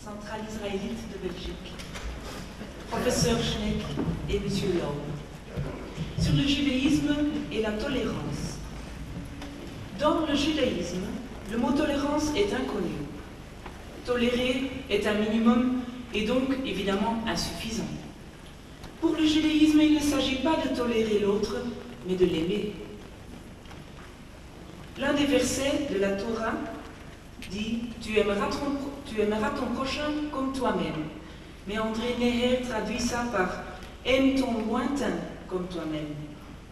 centrale israélite de Belgique, professeur Schneck et M. Laub, sur le judaïsme et la tolérance. Dans le judaïsme, le mot tolérance est inconnu. Tolérer est un minimum et donc évidemment insuffisant. Pour le judaïsme, il ne s'agit pas de tolérer l'autre, mais de l'aimer. L'un des versets de la Torah dit « Tu aimeras ton prochain comme toi-même ». Mais André Neher traduit ça par « Aime ton lointain comme toi-même ».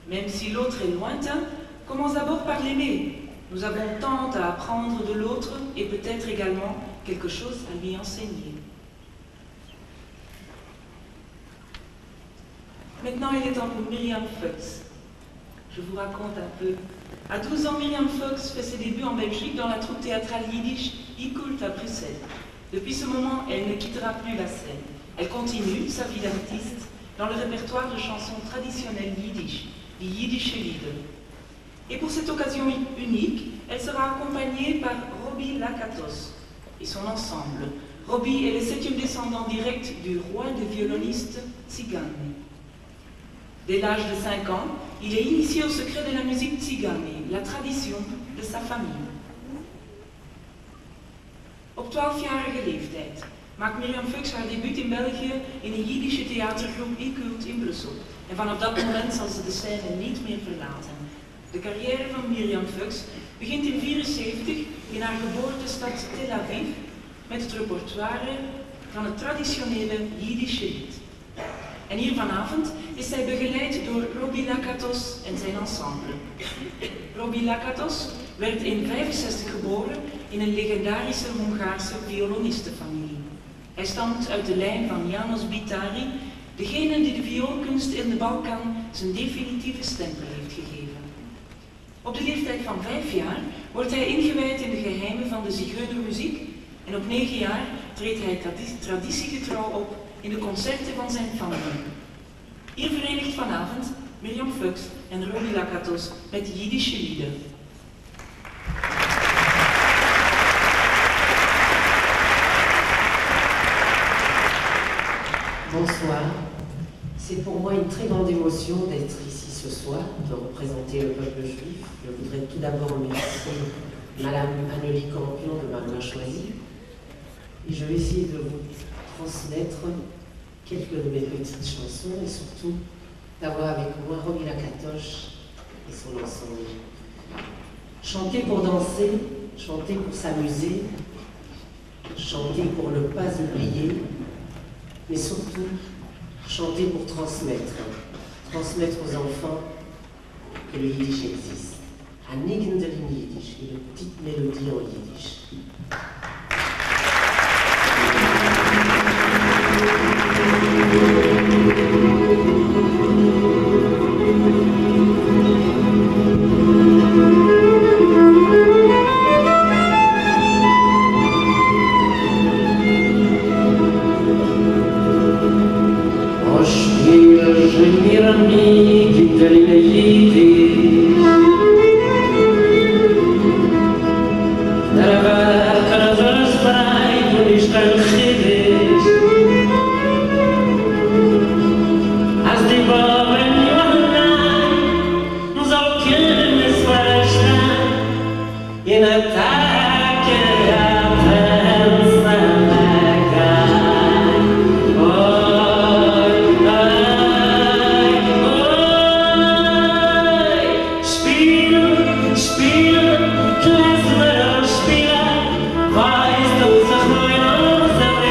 Même si l'autre est lointain, commence d'abord par l'aimer. Nous avons tant à apprendre de l'autre et peut-être également quelque chose à lui enseigner. Maintenant, il est temps pour Myriam Fuchs. Je vous raconte un peu. À 12 ans, Myriam Fuchs fait ses débuts en Belgique dans la troupe théâtrale yiddish Ikult à Bruxelles. Depuis ce moment, elle ne quittera plus la scène. Elle continue sa vie d'artiste dans le répertoire de chansons traditionnelles yiddish, les Yiddische Lieder. Et pour cette occasion unique, elle sera accompagnée par Robbie Lakatos et son ensemble. Robbie est le 7e descendant direct du roi des violonistes Tsigane. Dès l'âge de 5 ans, il est initié au secret de la musique Tsigane, la tradition de sa famille. Op 12-jarige leeftijd maakt Myriam Fuchs haar debuut in België in een Jiddische theatergroep Ikult in Brussel. En vanaf dat moment zal ze de scène niet meer verlaten. De carrière van Myriam Fuchs begint in 1974 in haar geboortestad Tel Aviv met het repertoire van het traditionele Jiddische lied. En hier vanavond is zij begeleid door Robbie Lakatos en zijn ensemble. Robbie Lakatos werd in 1965 geboren in een legendarische Hongaarse violonistenfamilie. Hij stamt uit de lijn van János Bitari, degene die de vioolkunst in de Balkan zijn definitieve stempel heeft gegeven. Op de leeftijd van 5 jaar wordt hij ingewijd in de geheimen van de zigeunermuziek en op 9 jaar treedt hij traditiegetrouw op in de concerten van zijn familie. Hier verenigt vanavond Myriam Fuchs en Robbie Lakatos met Jiddische lieden. Bonsoir. C'est pour moi une très grande émotion d'être ici ce soir, de représenter le peuple juif. Je voudrais tout d'abord remercier Madame Annelie Campion de m'avoir choisi. Et je vais essayer de vous transmettre quelques de mes petites chansons et surtout d'avoir avec moi Robbie Lakatos et son ensemble. Chanter pour danser, chanter pour s'amuser, chanter pour ne pas oublier, mais surtout chanter pour transmettre aux enfants que le yiddish existe. Un Nigendelin yiddish, une petite mélodie en yiddish. Spielen, Klasse, Spieler, weiß du, sag mal,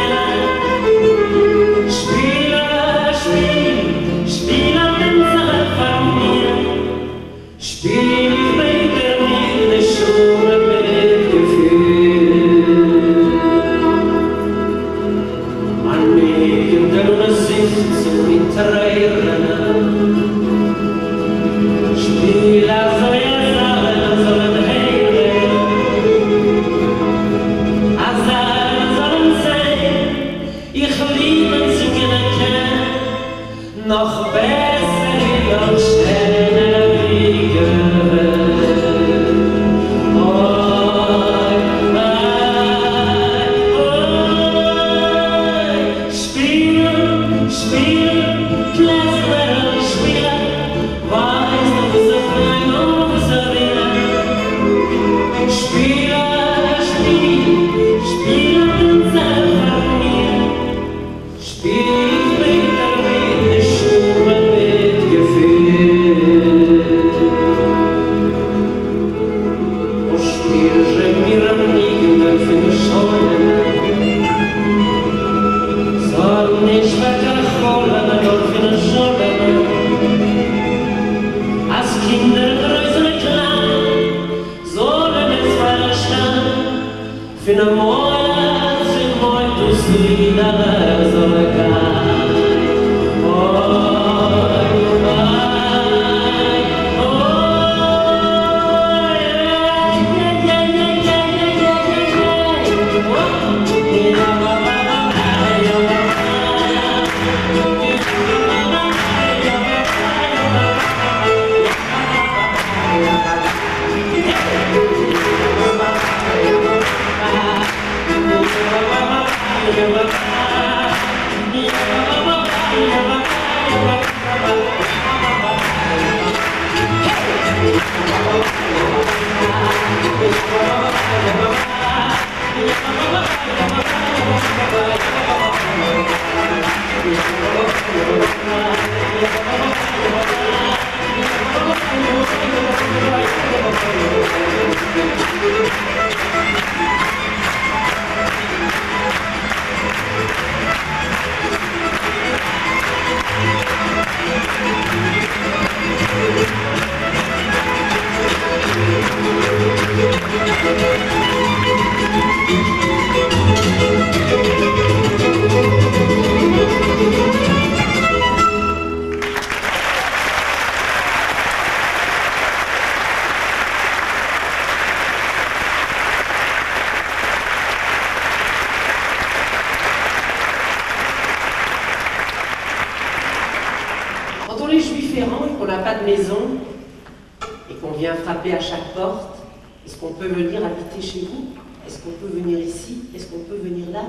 À chaque porte, est-ce qu'on peut venir habiter chez vous? Est-ce qu'on peut venir ici? Est-ce qu'on peut venir là?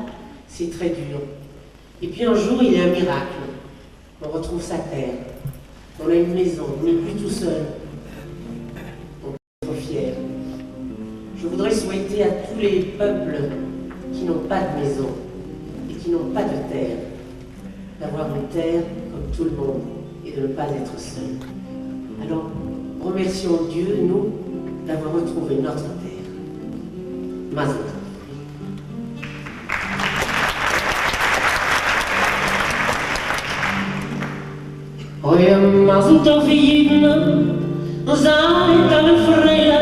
C'est très dur. Et puis un jour, il y a un miracle. On retrouve sa terre. On a une maison, on n'est plus tout seul. On peut être fiers. Je voudrais souhaiter à tous les peuples qui n'ont pas de maison et qui n'ont pas de terre, d'avoir une terre comme tout le monde et de ne pas être seul. Alors, remercions Dieu, nous, d'avoir retrouvé notre terre. Mazel tov. Oye, Mazel tov Yidna, Zayt al Freila,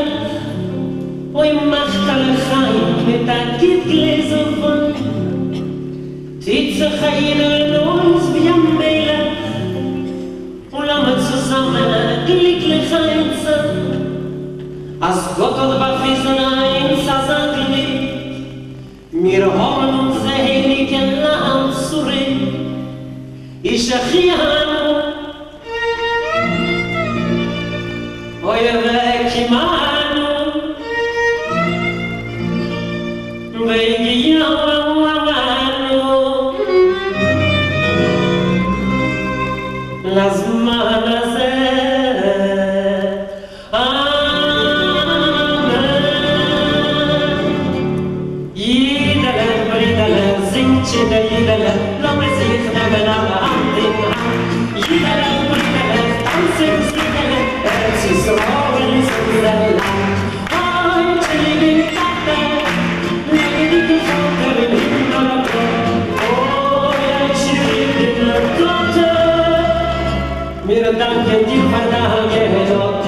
Oye, Macht al Chaim, mit a Git Gläser, Titze Chayin Lois wie am Meila, Ulama zusammen, glücklich eins, als Gott hat bewiesen eins, als Glück. Wir haben uns heiligen Land zurück. Ich achianu, euer Weg imanu, wegen לזמן הזה, אמן. יידלה, ברידלה, זינgt je de יידלה, לא מזיך נבלה בעמדים. יידלה, ברידלה, dansen זידלה, ארץ ישראל זוללה. אוי, צ'ליגי קטה, נגדי כפוקר במינדולתו. אוי, שירי דלתותו. Mir danken dir für dein Gott.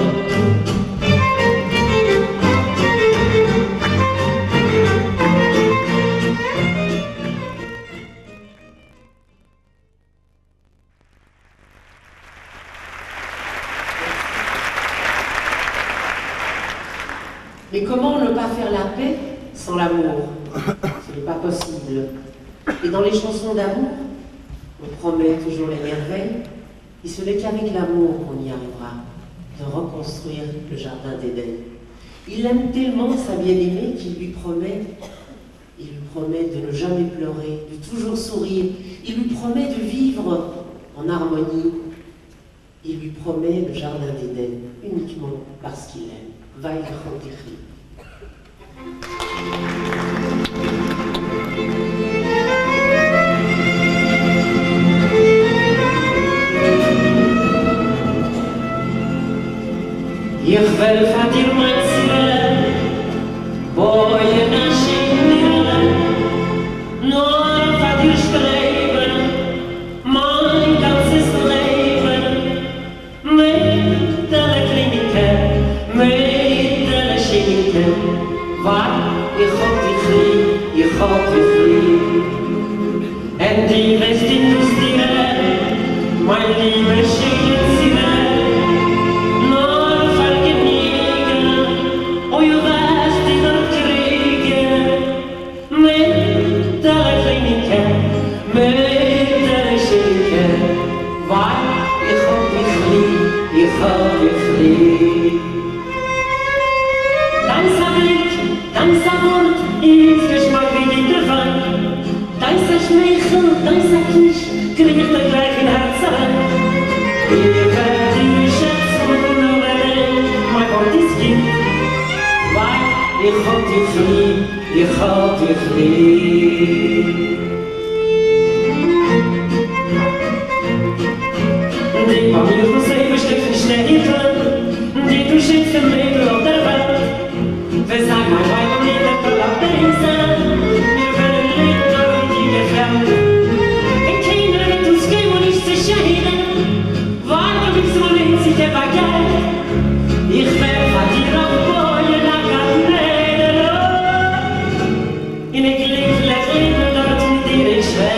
Mais comment ne pas faire la paix sans l'amour? Ce n'est pas possible. Et dans les chansons d'amour, on promet toujours les merveilles. Et ce n'est qu'avec l'amour qu'on y arrivera, de reconstruire le jardin d'Éden. Il aime tellement sa bien-aimée qu'il lui promet de ne jamais pleurer, de toujours sourire. Il lui promet de vivre en harmonie. Il lui promet le jardin d'Éden uniquement parce qu'il aime. Vaïchotechri. Ich will von dir mein Ziel, wo ihr Naschen dir, nur von dir streben, mein ganzes Leben, mit der Klinike, mit der Schenike, weil ich hab dich lieb, Wenn die West industriell, mein lieber schöne Sirene, nur vergnügen, och jag värst i den krigen, med der kliniken, med der skinken, weil ich hab dich lieb, ich hab dich lieb. Dansa Blick, dansa Wort, ist Geschmack wie die Wein. Dansa Schmeichel, dansa Kisch, kriegt er gleich in Herz rein. Ich werd dich schätzen, nur wenn mein Wort ist Kind, weil ich hab dich lieb, ich hab dich lieb. Die bei mir das Leben steckt nicht schnell in drin, die du schickst im Leben auf der Welt. Wir sagen mal weiter mit der Kollapse, wir werden leben, aber die gefällt. Wenn keiner wird uns geben und nicht sicher hin, weil du bist so nicht sicher bei Geld. Ich werfe dir auf Bojen nach Kanäle, in ein glückliches Leben dort mit dir ist schwer.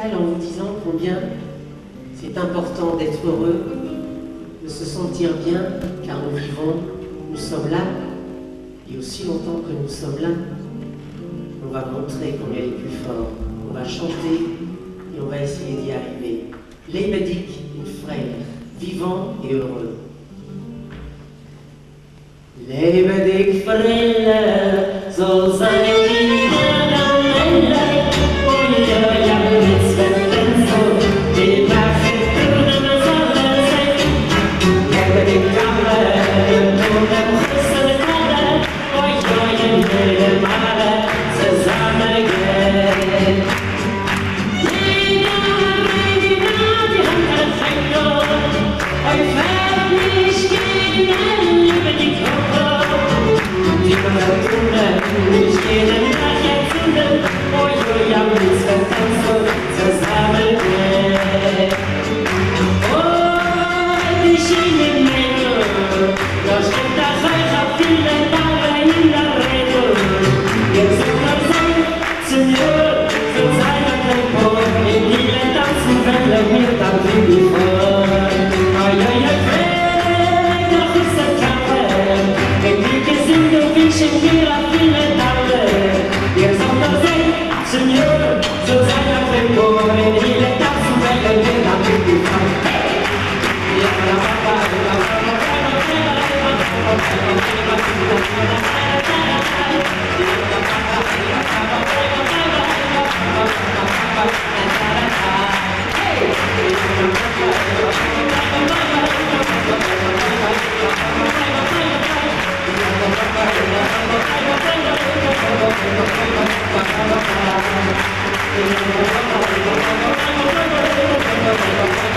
En vous disant combien c'est important d'être heureux, de se sentir bien, car nous vivons, nous sommes là, et aussi longtemps que nous sommes là, on va montrer combien il est plus fort, on va chanter et on va essayer d'y arriver. Lebendig und frei, vivant et heureux. Lebendig frei soll sein Leben am Ende.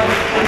Hey!